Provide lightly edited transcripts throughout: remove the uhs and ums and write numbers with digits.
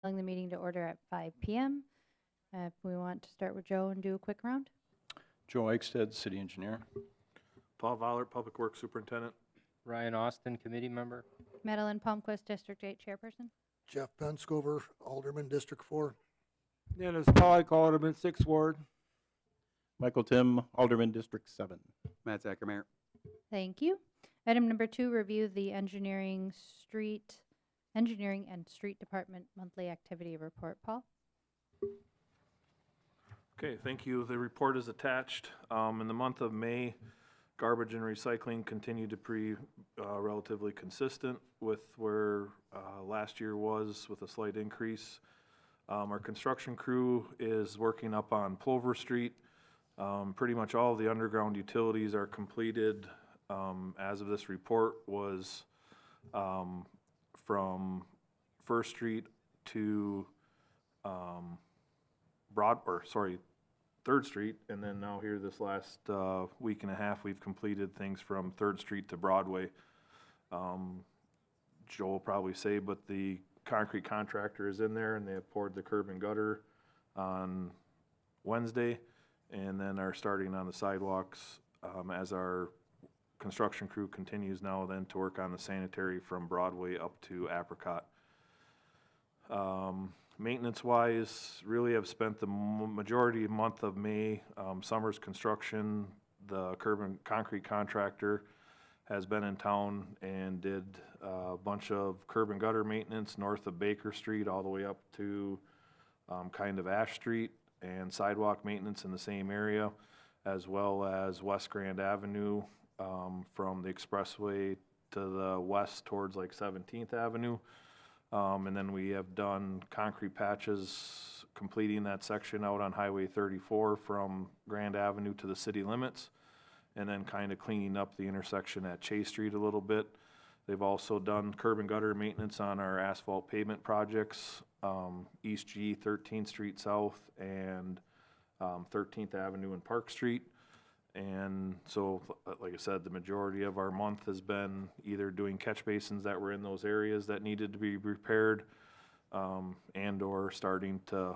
Calling the meeting to order at 5 p.m. If we want to start with Joe and do a quick round. Joe Eichstead, City Engineer. Paul Vollert, Public Works Superintendent. Ryan Austin, committee member. Madeline Palmquist, District 8 Chairperson. Jeff Penscover, Alderman, District 4. Dennis Pollock, Alderman, 6th Ward. Michael Tim, Alderman, District 7. Matt Zacher, Mayor. Thank you. Item number 2, review the Engineering and Street Department monthly activity report. Paul? Okay, thank you. The report is attached. In the month of May, garbage and recycling continued to be relatively consistent with where last year was, with a slight increase. Our construction crew is working up on Plover Street. Pretty much all of the underground utilities are completed. As of this report was from First Street to Third Street, and then now here this last week and a half, we've completed things from Third Street to Broadway. Joe will probably say, but the concrete contractor is in there, and they have poured the curb and gutter on Wednesday, and then are starting on the sidewalks as our construction crew continues now then to work on the sanitary from Broadway up to Apricot. Maintenance-wise, really have spent the majority of month of May. Summers construction, the curb and concrete contractor has been in town and did a bunch of curb and gutter maintenance north of Baker Street all the way up to kind of Ash Street, and sidewalk maintenance in the same area, as well as West Grand Avenue from the expressway to the west towards like 17th Avenue. And then we have done concrete patches completing that section out on Highway 34 from Grand Avenue to the city limits, and then kind of cleaning up the intersection at Chase Street a little bit. They've also done curb and gutter maintenance on our asphalt pavement projects, East G, 13th Street South, and 13th Avenue and Park Street. And so, like I said, the majority of our month has been either doing catch basins that were in those areas that needed to be repaired, and or starting to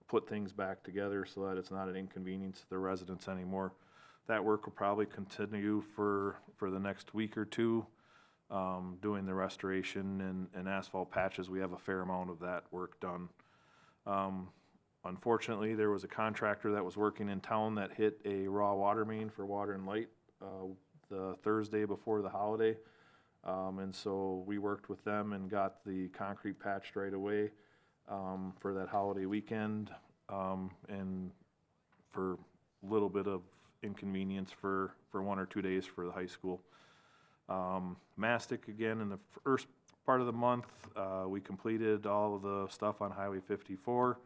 put things back together so that it's not an inconvenience to the residents anymore. That work will probably continue for the next week or two, doing the restoration and asphalt patches. We have a fair amount of that work done. Unfortunately, there was a contractor that was working in town that hit a raw water main for water and light the Thursday before the holiday. And so we worked with them and got the concrete patched right away for that holiday weekend, and for a little bit of inconvenience for 1 or 2 days for the high school. Mastic, again, in the first part of the month, we completed all of the stuff on Highway 54.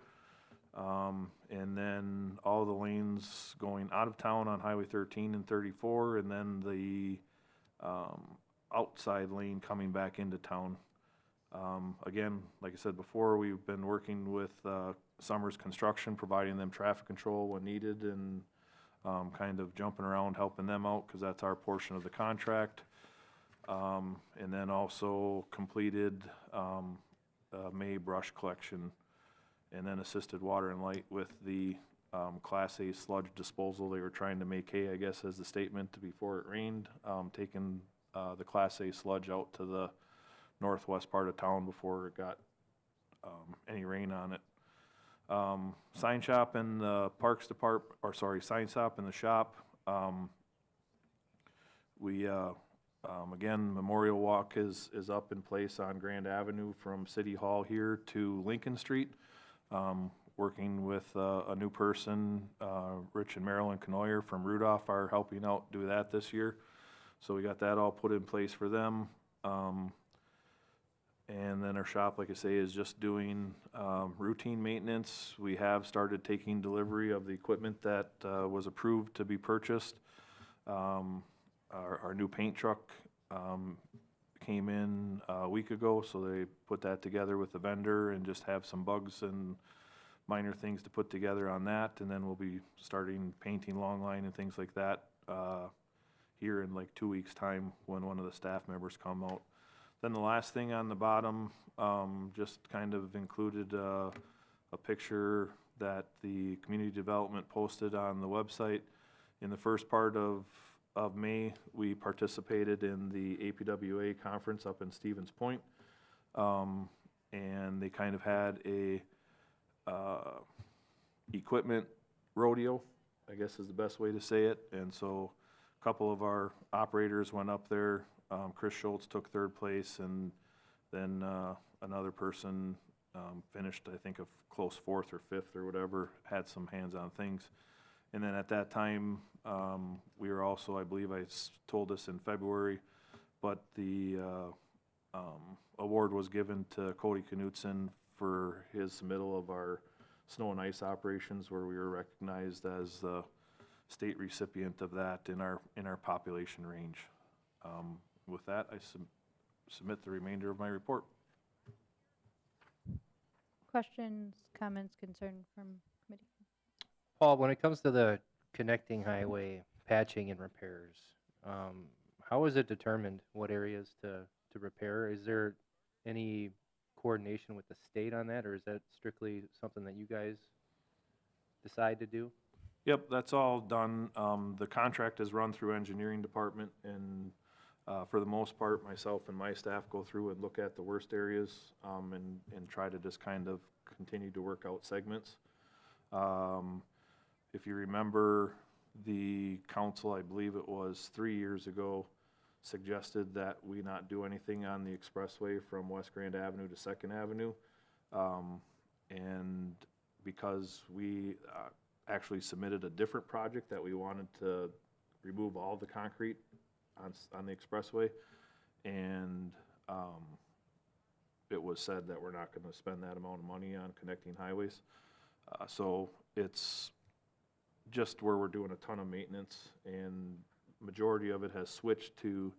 And then all the lanes going out of town on Highway 13 and 34, and then the outside lane coming back into town. Again, like I said before, we've been working with Summers Construction, providing them traffic control when needed, and kind of jumping around, helping them out, because that's our portion of the contract. And then also completed May brush collection, and then assisted Water and Light with the Class A sludge disposal. They were trying to make hay, I guess, as the statement before it rained, taking the Class A sludge out to the northwest part of town before it got any rain on it. Sign shop in the Parks Department, sign shop in the shop. Again, Memorial Walk is up in place on Grand Avenue from City Hall here to Lincoln Street. Working with a new person, Rich and Marilyn Canoyer from Rudolph are helping out do that this year. So we got that all put in place for them. And then our shop, like I say, is just doing routine maintenance. We have started taking delivery of the equipment that was approved to be purchased. Our new paint truck came in a week ago, so they put that together with the vendor and just have some bugs and minor things to put together on that. And then we'll be starting painting long line and things like that here in like 2 weeks' time when one of the staff members come out. Then the last thing on the bottom, just kind of included a picture that the community development posted on the website. In the first part of May, we participated in the APWA conference up in Stevens Point. And they kind of had a equipment rodeo, I guess is the best way to say it. And so a couple of our operators went up there. Chris Schultz took third place, and then another person finished, I think, a close fourth or fifth or whatever, had some hands-on things. And then at that time, we were also, I believe told us in February, but the award was given to Cody Knutson for his submittal of our snow and ice operations, where we were recognized as the state recipient of that in our population range. With that, I submit the remainder of my report. Questions, comments, concern from committee? Paul, when it comes to the connecting highway patching and repairs, how is it determined what areas to repair? Is there any coordination with the state on that, or is that strictly something that you guys decide to do? Yep, that's all done. The contract is run through engineering department, and for the most part, myself and my staff go through and look at the worst areas and try to just kind of continue to work out segments. If you remember, the council, I believe it was 3 years ago, suggested that we not do anything on the expressway from West Grand Avenue to Second Avenue. And because we actually submitted a different project that we wanted to remove all the concrete on the expressway, and it was said that we're not going to spend that amount of money on connecting highways. So it's just where we're doing a ton of maintenance, and majority of it has switched to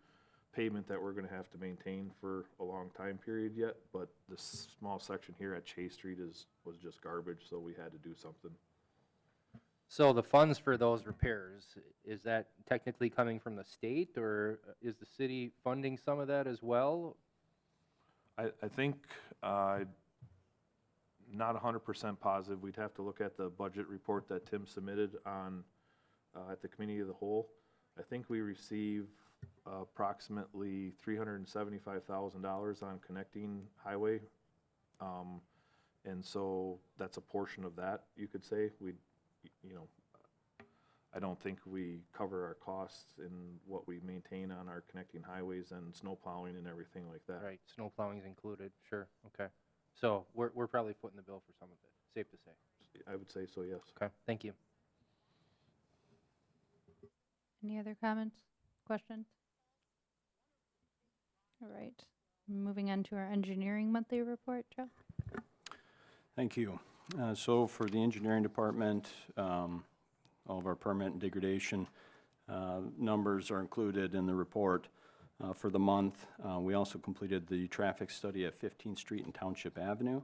pavement that we're going to have to maintain for a long time period yet, but this small section here at Chase Street was just garbage, so we had to do something. So the funds for those repairs, is that technically coming from the state, or is the city funding some of that as well? I think, not 100% positive. We'd have to look at the budget report that Tim submitted on, at the committee of the whole. I think we receive approximately $375,000 on connecting highway. And so that's a portion of that, you could say. I don't think we cover our costs in what we maintain on our connecting highways and snow plowing and everything like that. Right, snow plowing is included, sure, okay. So we're probably footing the bill for some of it, safe to say. I would say so, yes. Okay, thank you. Any other comments, questions? All right, moving on to our engineering monthly report, Joe. Thank you. So for the engineering department, all of our permit and degradation numbers are included in the report for the month. We also completed the traffic study at 15th Street and Township Avenue.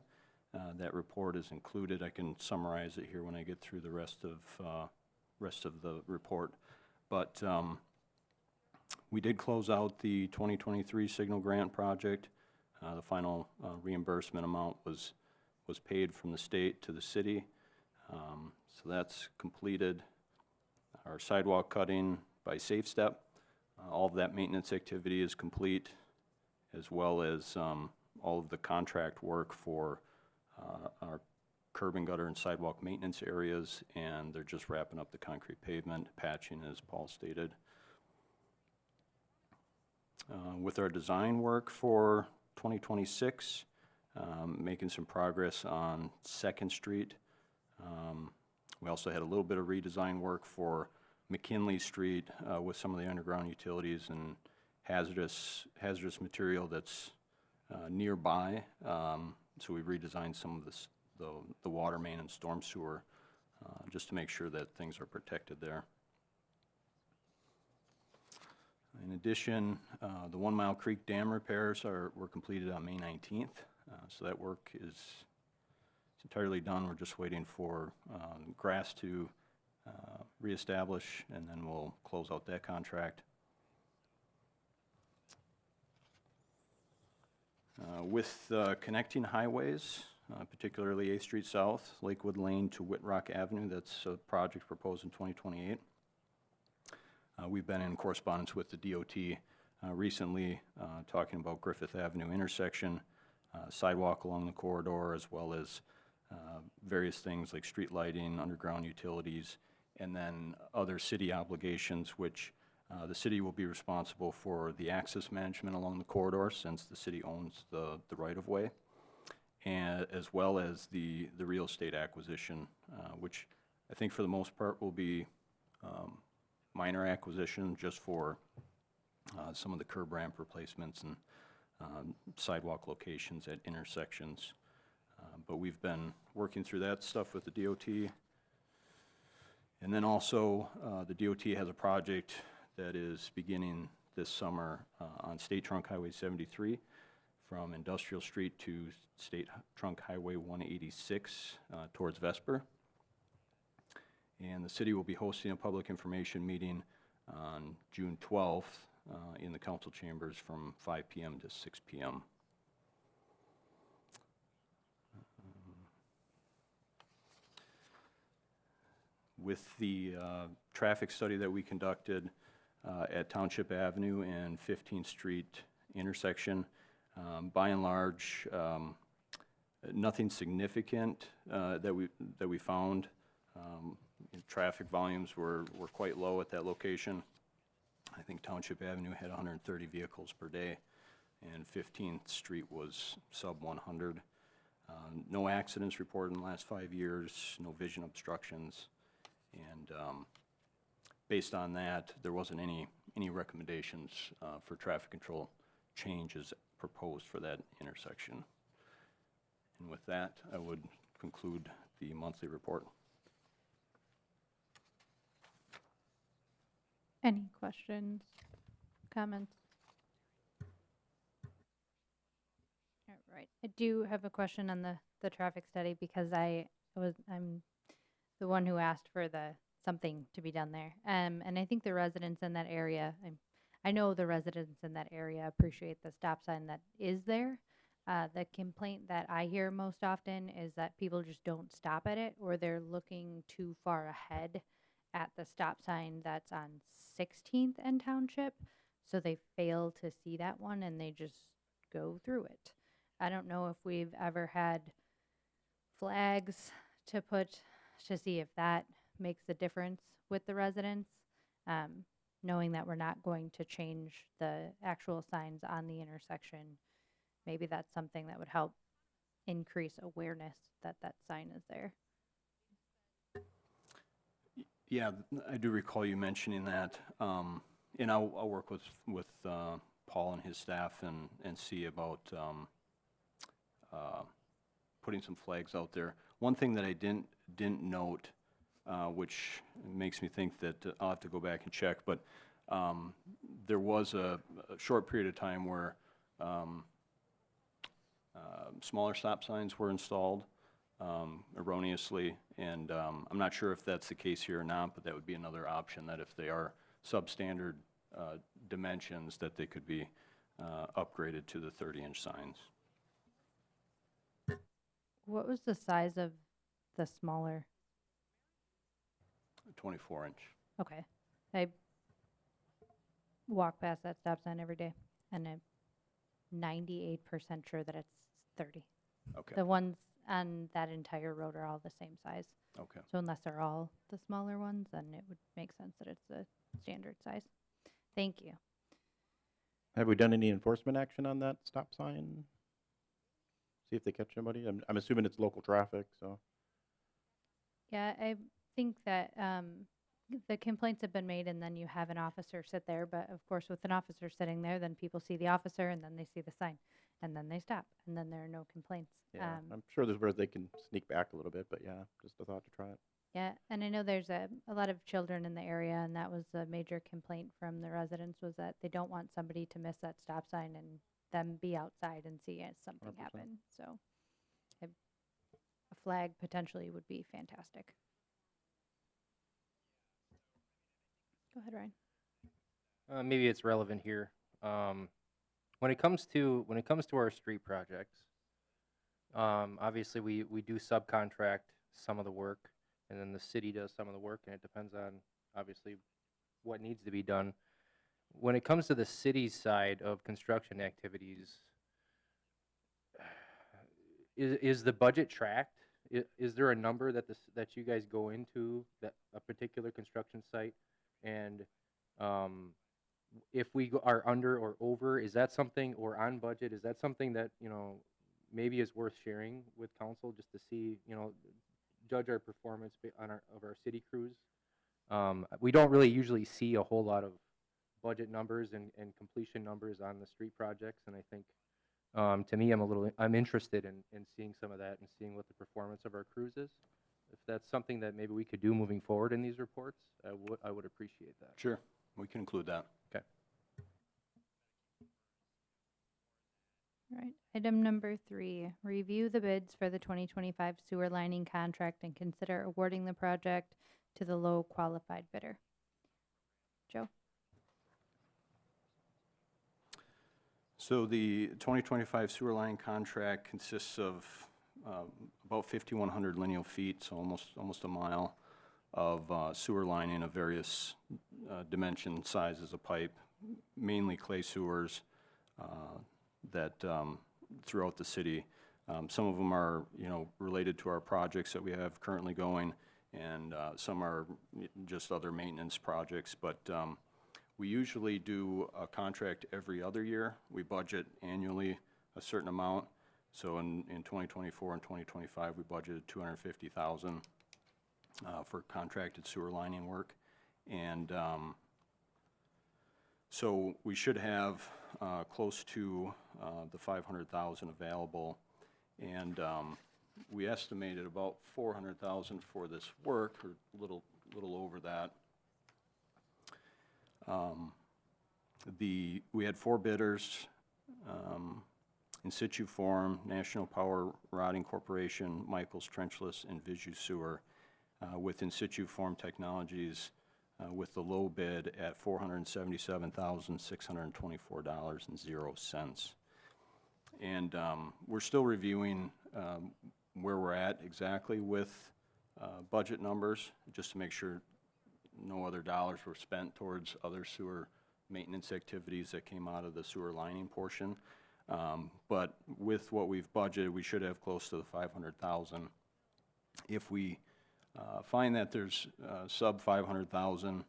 That report is included. I can summarize it here when I get through the rest of the report. But we did close out the 2023 Signal Grant project. The final reimbursement amount was paid from the state to the city. So that's completed. Our sidewalk cutting by Safe Step, all of that maintenance activity is complete, as well as all of the contract work for our curb and gutter and sidewalk maintenance areas, and they're just wrapping up the concrete pavement patching, as Paul stated. With our design work for 2026, making some progress on 2nd Street. We also had a little bit of redesign work for McKinley Street with some of the underground utilities and hazardous material that's nearby. So we redesigned some of the water main and storm sewer just to make sure that things are protected there. In addition, the 1 Mile Creek Dam repairs were completed on May 19th. So that work is entirely done. We're just waiting for grass to reestablish, and then we'll close out that contract. With connecting highways, particularly 8th Street South, Lakewood Lane to Whitrock Avenue, that's a project proposed in 2028. We've been in correspondence with the DOT recently, talking about Griffith Avenue intersection, sidewalk along the corridor, as well as various things like street lighting, underground utilities, and then other city obligations, which the city will be responsible for the access management along the corridor, since the city owns the right-of-way, and as well as the real estate acquisition, which I think for the most part will be minor acquisition just for some of the curb ramp replacements and sidewalk locations at intersections. But we've been working through that stuff with the DOT. And then also, the DOT has a project that is beginning this summer on State Trunk Highway 73 from Industrial Street to State Trunk Highway 186 towards Vesper. And the city will be hosting a public information meeting on June 12th in the council chambers from 5 p.m. to 6 p.m. With the traffic study that we conducted at Township Avenue and 15th Street intersection, by and large, nothing significant that we found. Traffic volumes were quite low at that location. I think Township Avenue had 130 vehicles per day, and 15th Street was sub 100. No accidents reported in the last 5 years, no vision obstructions, and based on that, there wasn't any recommendations for traffic control changes proposed for that intersection. And with that, I would conclude the monthly report. Any questions, comments? All right, I do have a question on the traffic study, because I'm the one who asked for something to be done there. And I think the residents in that area, I know the residents in that area appreciate the stop sign that is there. The complaint that I hear most often is that people just don't stop at it, or they're looking too far ahead at the stop sign that's on 16th and Township, so they fail to see that one and they just go through it. I don't know if we've ever had flags to put to see if that makes a difference with the residents, knowing that we're not going to change the actual signs on the intersection. Maybe that's something that would help increase awareness that that sign is there. Yeah, I do recall you mentioning that, and I'll work with Paul and his staff and see about putting some flags out there. One thing that I didn't note, which makes me think that I'll have to go back and check, but there was a short period of time where smaller stop signs were installed erroneously, and I'm not sure if that's the case here or not, but that would be another option, that if they are substandard dimensions, that they could be upgraded to the 30-inch signs. What was the size of the smaller? 24-inch. Okay. I walk past that stop sign every day, and I'm 98% sure that it's 30. Okay. The ones on that entire road are all the same size. Okay. So unless they're all the smaller ones, then it would make sense that it's the standard size. Thank you. Have we done any enforcement action on that stop sign? See if they catch anybody? I'm assuming it's local traffic, so. Yeah, I think that the complaints have been made, and then you have an officer sit there. But of course, with an officer sitting there, then people see the officer, and then they see the sign, and then they stop, and then there are no complaints. Yeah, I'm sure there's where they can sneak back a little bit, but yeah, just a thought to try it. Yeah, and I know there's a lot of children in the area, and that was a major complaint from the residents, was that they don't want somebody to miss that stop sign and them be outside and see something 100%. happen. So a flag potentially would be fantastic. Go ahead, Ryan. Maybe it's relevant here. when it comes to our street projects, obviously we do subcontract some of the work, and then the city does some of the work, and it depends on obviously what needs to be done. When it comes to the city's side of construction activities, is the budget tracked? Is there a number that you guys go into that a particular construction site, and if we are under or over, is that something, or on budget, is that something that, maybe is worth sharing with council just to see, judge our performance of our city crews? We don't really usually see a whole lot of budget numbers and completion numbers on the street projects, and I think, to me, I'm interested in seeing some of that and seeing what the performance of our crews is. If that's something that maybe we could do moving forward in these reports, I would appreciate that. Sure, we can include that. Okay. All right. Item number 3, review the bids for the 2025 sewer lining contract and consider awarding the project to the low qualified bidder. Joe? So the 2025 sewer line contract consists of about 5,100 lineal feet, so almost a mile of sewer lining of various dimension sizes of pipe, mainly clay sewers that throughout the city. Some of them are, related to our projects that we have currently going, and some are just other maintenance projects, but we usually do a contract every other year. We budget annually a certain amount. So in 2024 and 2025, we budgeted $250,000 for contracted sewer lining work. And so we should have close to the $500,000 available. And we estimated about $400,000 for this work, or a little over that. We had 4 bidders, In Situ Form, National Power Rodding Corporation, Michaels Trenchless, and Visu Sewer, with In Situ Form Technologies, with the low bid at $477,624.00. And we're still reviewing where we're at exactly with budget numbers, just to make sure no other dollars were spent towards other sewer maintenance activities that came out of the sewer lining portion. But with what we've budgeted, we should have close to the $500,000. If we find that there's sub $500,000,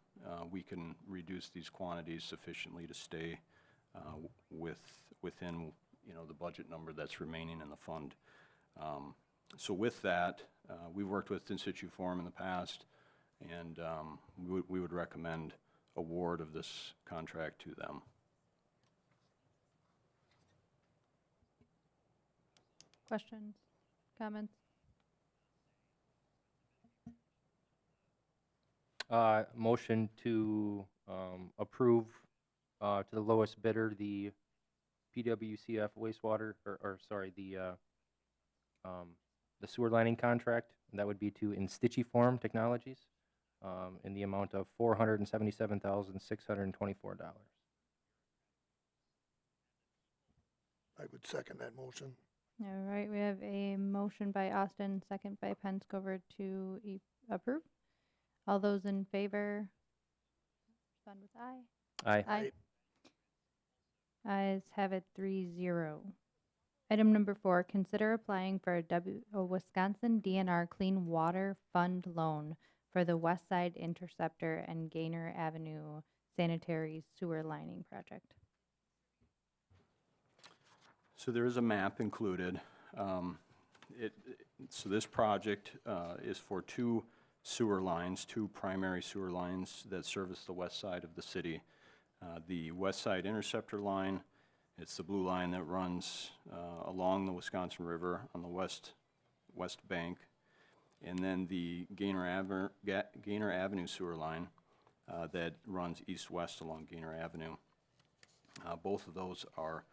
we can reduce these quantities sufficiently to stay within the budget number that's remaining in the fund. So with that, we've worked with In Situ Form in the past, and we would recommend award of this contract to them. Questions, comments? Motion to approve to the lowest bidder the PWCF wastewater, the sewer lining contract, and that would be to In Situ Form Technologies, in the amount of $477,624. I would second that motion. All right, we have a motion by Austin, second by Penscover to approve. All those in favor, respond with aye. Aye. Aye. Ayes have it 3-0. Item number 4, consider applying for a Wisconsin DNR Clean Water Fund loan for the West Side Interceptor and Gaynor Avenue sanitary sewer lining project. So there is a map included. So this project is for 2 sewer lines, 2 primary sewer lines that service the west side of the city. The West Side Interceptor line, it's the blue line that runs along the Wisconsin River on the west bank. And then the Gaynor Avenue sewer line that runs east-west along Gaynor Avenue. Both of those are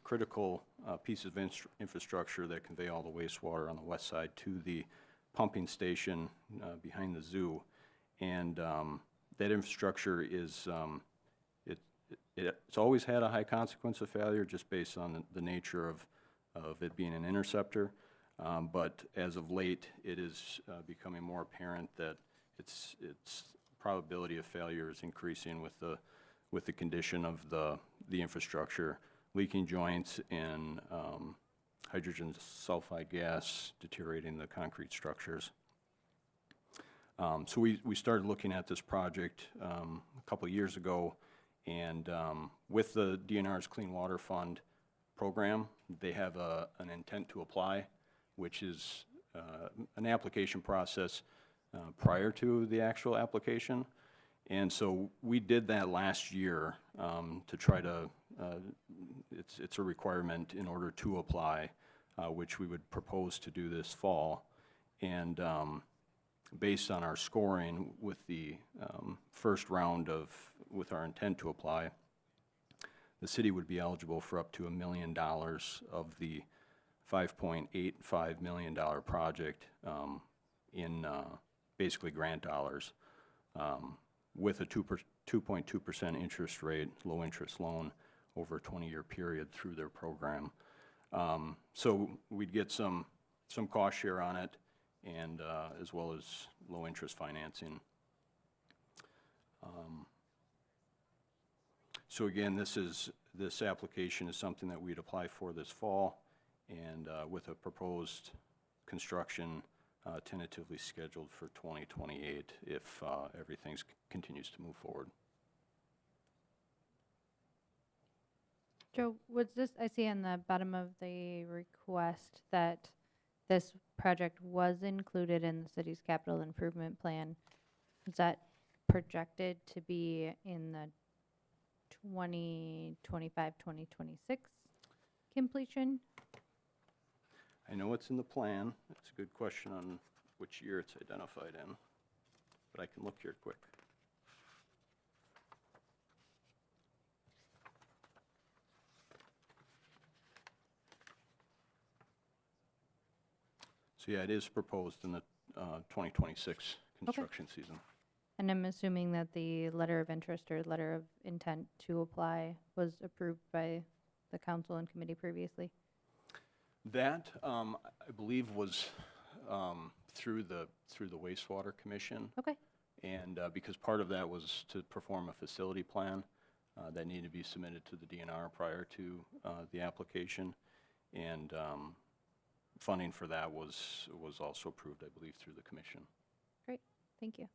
critical pieces of infrastructure that convey all the wastewater on the west side to the pumping station behind the zoo. And that infrastructure is it's always had a high consequence of failure just based on the nature of it being an interceptor. But as of late, it is becoming more apparent that its probability of failure is increasing with the condition of the infrastructure, leaking joints and hydrogen sulfide gas deteriorating the concrete structures. So we started looking at this project a couple of years ago, and with the DNR's Clean Water Fund program, they have an intent to apply, which is an application process prior to the actual application. And so we did that last year to try to, it's a requirement in order to apply, which we would propose to do this fall. And based on our scoring with the first round with our intent to apply, the city would be eligible for up to $1 million of the $5.85 million project in basically grant dollars, with a 2.2% interest rate, low interest loan over a 20-year period through their program. So we'd get some cost share on it, and as well as low interest financing. So again, this application is something that we'd apply for this fall, and with a proposed construction tentatively scheduled for 2028 if everything continues to move forward. Joe, was this, I see on the bottom of the request that this project was included in the city's capital improvement plan. Is that projected to be in the 2025, 2026 completion? I know it's in the plan. It's a good question on which year it's identified in, but I can look here quick. So yeah, it is proposed in the 2026 construction season. And I'm assuming that the letter of interest or letter of intent to apply was approved by the council and committee previously? That, I believe, was through the wastewater commission. Okay. And because part of that was to perform a facility plan that needed to be submitted to the DNR prior to the application. And funding for that was also approved, I believe, through the commission. Great, thank you.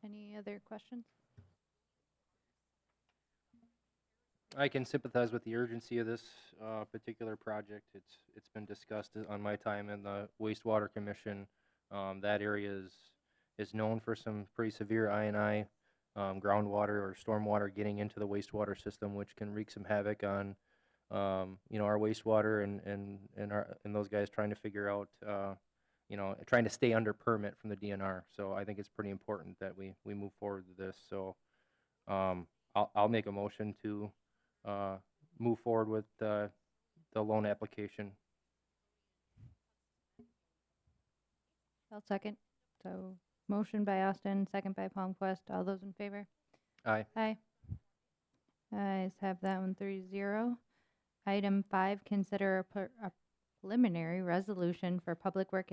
Any other questions? I can sympathize with the urgency of this particular project. It's been discussed on my time in the wastewater commission. That area is known for some pretty severe I&I groundwater or stormwater getting into the wastewater system, which can wreak some havoc on our wastewater and those guys trying to figure out trying to stay under permit from the DNR. So I think it's pretty important that we move forward with this. So I'll make a motion to move forward with the loan application. I'll second. So motion by Austin, second by Palmquist. All those in favor? Aye. Aye. Ayes have that one 3-0. Item 5, consider a preliminary resolution for public work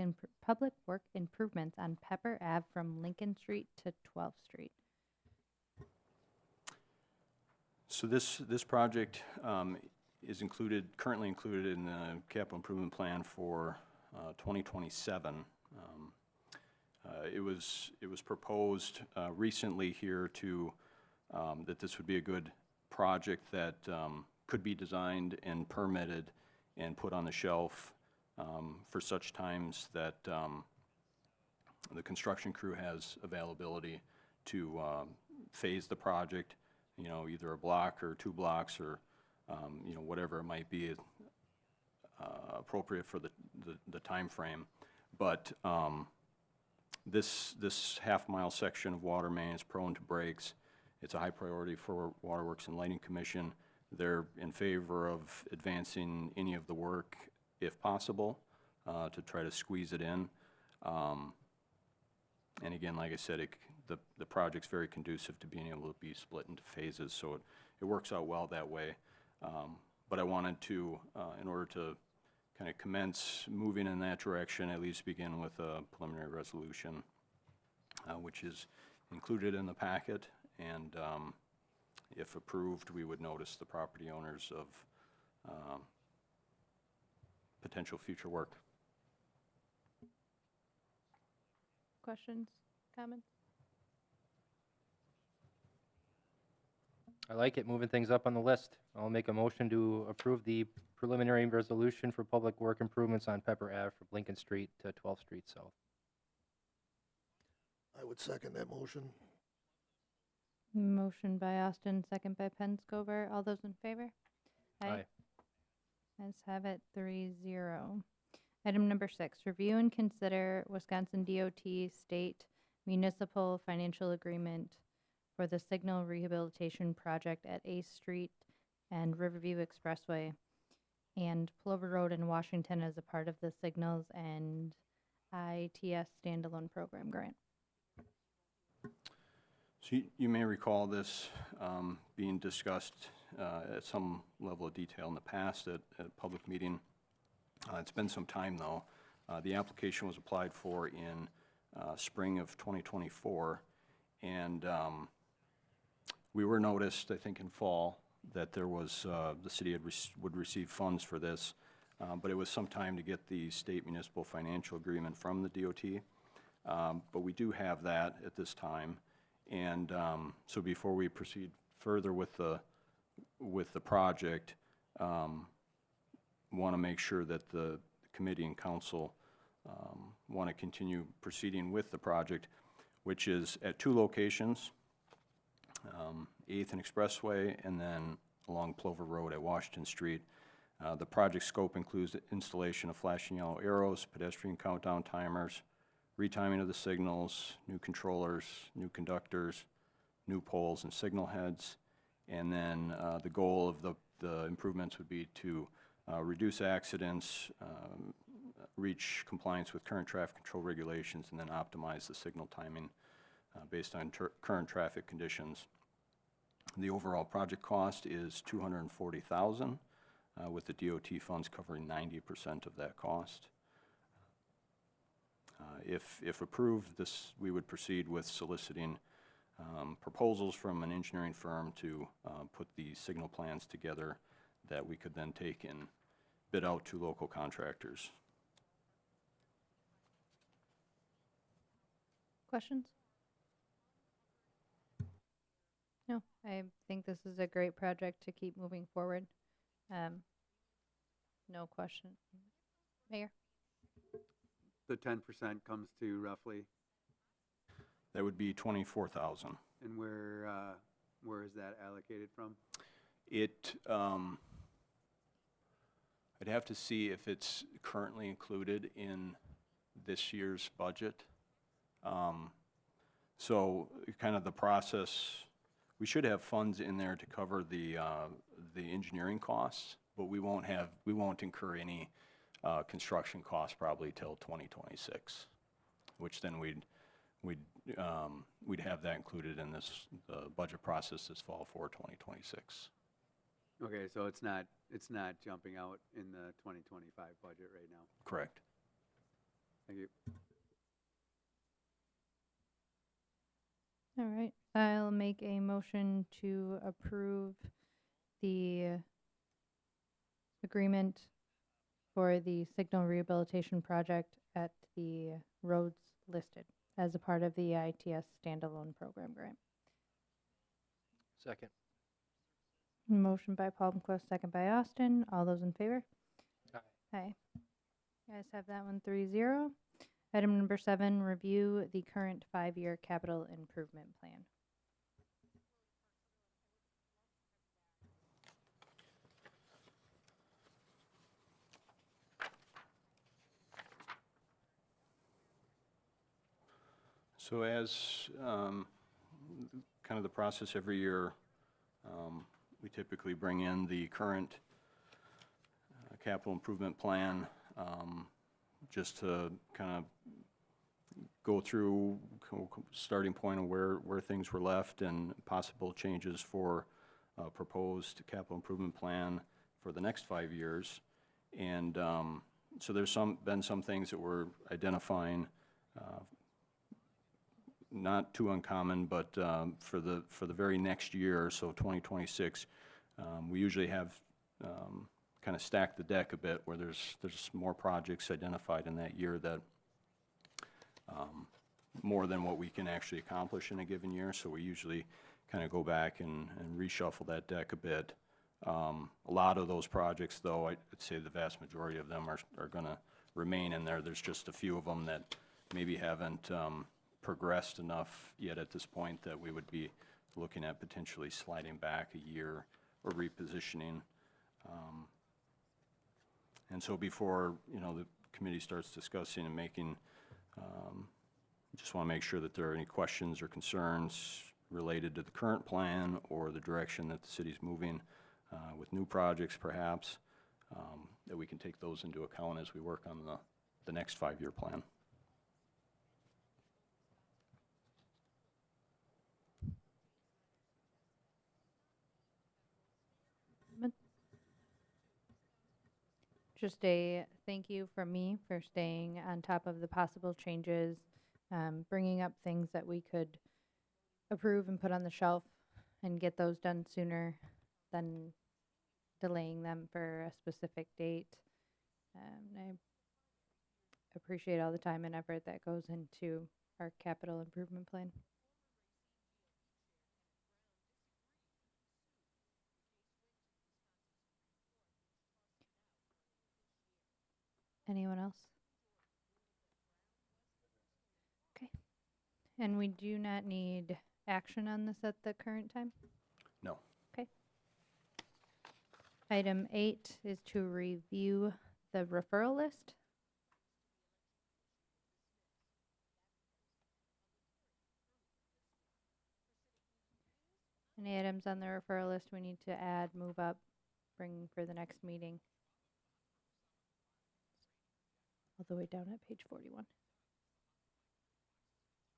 improvements on Pepper Ave from Lincoln Street to 12th Street. So this project is currently included in the capital improvement plan for 2027. It was proposed recently here to that this would be a good project that could be designed and permitted and put on the shelf for such times that the construction crew has availability to phase the project, either a block or 2 blocks or, whatever it might be appropriate for the time frame. But this half-mile section of water main is prone to breaks. It's a high priority for Waterworks and Lighting Commission. They're in favor of advancing any of the work if possible to try to squeeze it in. And again, like I said, the project's very conducive to being able to be split into phases, so it works out well that way. But I wanted to, in order to kind of commence moving in that direction, at least begin with a preliminary resolution, which is included in the packet, and if approved, we would notice the property owners of potential future work. Questions, comments? I like it, moving things up on the list. I'll make a motion to approve the preliminary resolution for public work improvements on Pepper Ave from Lincoln Street to 12th Street South. I would second that motion. Motion by Austin, second by Penscover. All those in favor? Aye. Let's have it 3-0. Item number 6, review and consider Wisconsin DOT State Municipal Financial Agreement for the Signal Rehabilitation Project at 8th Street and Riverview Expressway and Plover Road in Washington as a part of the Signals and ITS Standalone Program Grant. So you may recall this being discussed at some level of detail in the past at a public meeting. It's been some time, though. The application was applied for in spring of 2024, and we were noticed, I think, in fall that there was, the city would receive funds for this, but it was some time to get the state municipal financial agreement from the DOT. But we do have that at this time. And so before we proceed further with the project, want to make sure that the committee and council want to continue proceeding with the project, which is at 2 locations, 8th and Expressway, and then along Plover Road at Washington Street. The project scope includes the installation of flashing yellow arrows, pedestrian countdown timers, retiming of the signals, new controllers, new conductors, new poles and signal heads. And then the goal of the improvements would be to reduce accidents, reach compliance with current traffic control regulations, and then optimize the signal timing based on current traffic conditions. The overall project cost is $240,000, with the DOT funds covering 90% of that cost. If approved, we would proceed with soliciting proposals from an engineering firm to put the signal plans together that we could then take and bid out to local contractors. Questions? No, I think this is a great project to keep moving forward. No question. Mayor? The 10% comes to roughly, That would be $24,000. and where is that allocated from? I'd have to see if it's currently included in this year's budget. So kind of the process, we should have funds in there to cover the engineering costs, but we won't incur any construction costs probably till 2026, which then we'd have that included in the budget process this fall for 2026. Okay, so it's not jumping out in the 2025 budget right now. Correct. Thank you. All right, I'll make a motion to approve the agreement for the signal rehabilitation project at the roads listed as a part of the ITS standalone program grant. Second. Motion by Palmquist, second by Austin. All those in favor? Aye. Aye. You guys have that one 3-0. Item number 7, review the current 5-year capital improvement plan. So as kind of the process every year, we typically bring in the current capital improvement plan just to kind of go through starting point of where things were left and possible changes for proposed capital improvement plan for the next 5 years. And so there's been some things that we're identifying, not too uncommon, but for the very next year, so 2026, we usually have kind of stacked the deck a bit where there's more projects identified in that year that more than what we can actually accomplish in a given year. So we usually kind of go back and reshuffle that deck a bit. A lot of those projects, though, I'd say the vast majority of them are going to remain in there. There's just a few of them that maybe haven't progressed enough yet at this point that we would be looking at potentially sliding back a year or repositioning. And so before, the committee starts discussing and making, just want to make sure that there are any questions or concerns related to the current plan or the direction that the city's moving with new projects perhaps, that we can take those into account as we work on the next 5-year plan. Just a thank you from me for staying on top of the possible changes, bringing up things that we could approve and put on the shelf and get those done sooner than delaying them for a specific date. I appreciate all the time and effort that goes into our capital improvement plan. Anyone else? Okay. And we do not need action on this at the current time? No. Okay. Item 8 is to review the referral list. Any items on the referral list we need to add, move up, bring for the next meeting? All the way down at page 41.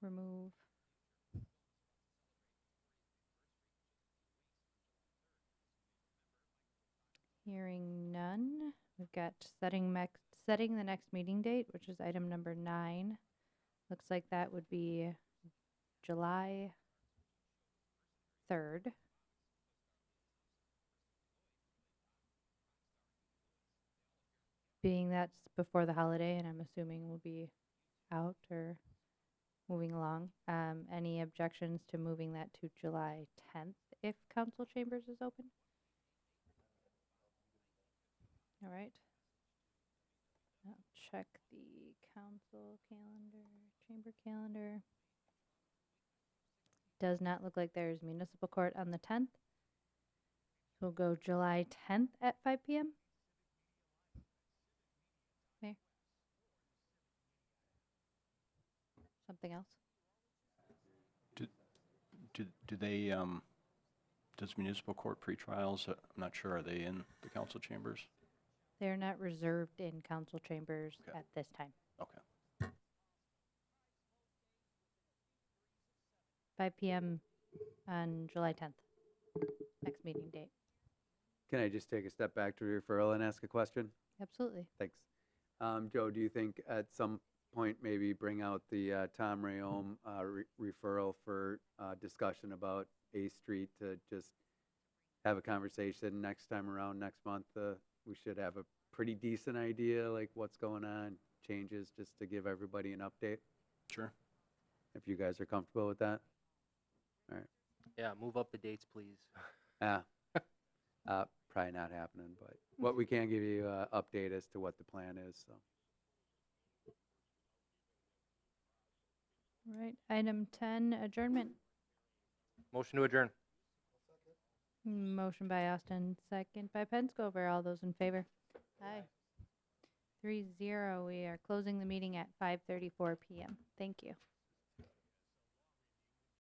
Remove. Hearing none. We've got setting the next meeting date, which is item number 9. Looks like that would be July 3rd. Being that's before the holiday, and I'm assuming we'll be out or moving along. Any objections to moving that to July 10th if council chambers is open? All right. I'll check the council calendar, chamber calendar. Does not look like there's municipal court on the 10th. We'll go July 10th at 5 p.m. Mayor? Something else? Do they, does municipal court pretrials, I'm not sure, are they in the council chambers? They're not reserved in council chambers Okay. at this time. Okay. 5 p.m. on July 10th, next meeting date. Can I just take a step back to referral and ask a question? Absolutely. Thanks. Joe, do you think at some point maybe bring out the Tom Rayom referral for discussion about A Street to just have a conversation next time around next month? We should have a pretty decent idea like what's going on, changes, just to give everybody an update, Sure. if you guys are comfortable with that. Yeah, move up the dates, please. Probably not happening, but what we can give you an update as to what the plan is, so. All right. Item 10, adjournment. Motion to adjourn. Motion by Austin, second by Penscover. All those in favor? Aye. 3-0. We are closing the meeting at 5:34 p.m. Thank you.